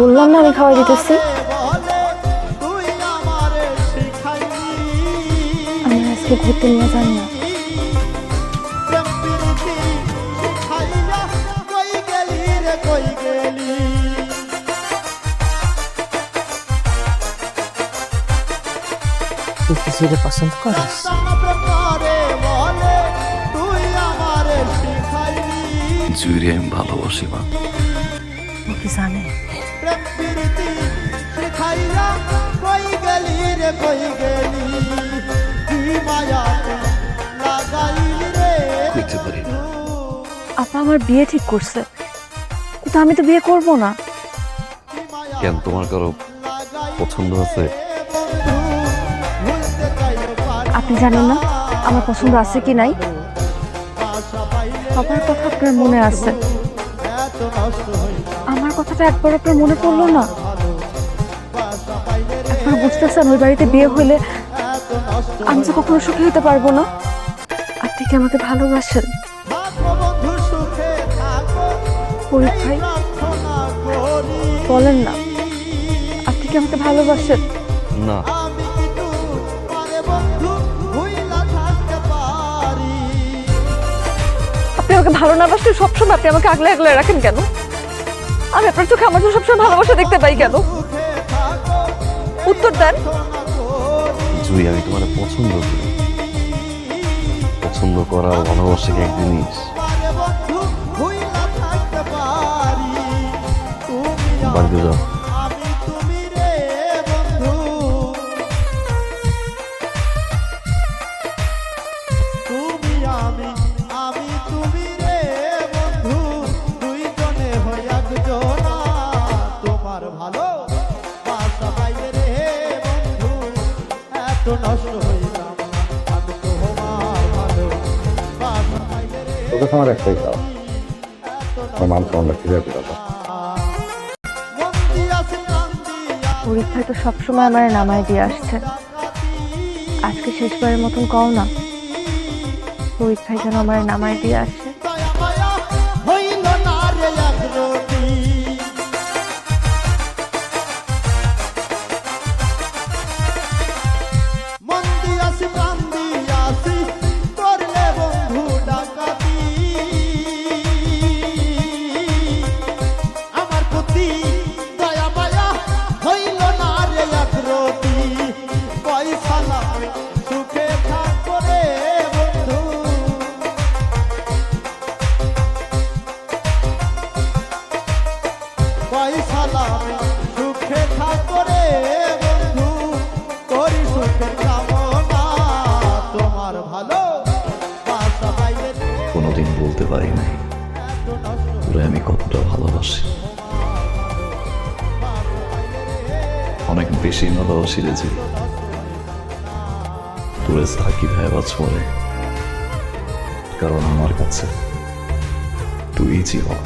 বললাম না আমি খাওয়াই দিতেছি। আমি আজকে ঘুরতে নিয়ে যাই না। তুই কি ছেলে পছন্দ করিস? জুড়ে আমি ভালোবাসি মা। ও কি জানে? কইতে পারি না। আপা আমার বিয়ে ঠিক করছে, কিন্তু আমি তো বিয়ে করব না। কেন, তোমার কারো পছন্দ আছে? আপনি জানেন না আমার পছন্দ আছে কি নাই? সবার কথা আপনার মনে আছে, আমার কথাটা একবার আপনার মনে পড়লো না? একবার বুঝতেছেন ওই বাড়িতে বিয়ে হইলে আমি তো কখনো সুখী হতে পারবো না। আপনি কি আমাকে ভালোবাসেন ফরিদ ভাই? বলেন না, আপনি কি আমাকে ভালোবাসেন? না। আপনি আমাকে ভালো না বাসলে সবসময় আপনি আমাকে আগলে আগলে রাখেন কেন? আমি আপনার চোখে আমার সবসময় ভালোবাসা দেখতে পাই কেন? উত্তর দেন। জুই, আমি তোমার পছন্দ করি। পছন্দ করা ও ভালোবাসা কি এক জিনিস? বাড়িতে যাও। তোকে আমার একটাই চাও, আমার মান সম্মান ফিরে পেতে। ফরিদ ভাই তো সবসময় আমার নামায় দিয়ে আসছে, আজকে শেষবারের মতন কও না ফরিদ ভাই যেন আমার নামায় দিয়ে আসে। কোনোদিন বলতে পারি নাই তোরে আমি কতটা ভালোবাসি। অনেক বেশি ভালোবাসি রে জুই। তোরে সাকিব ভাইবাজ পরে, কারণ আমার কাছে তুই জীবন।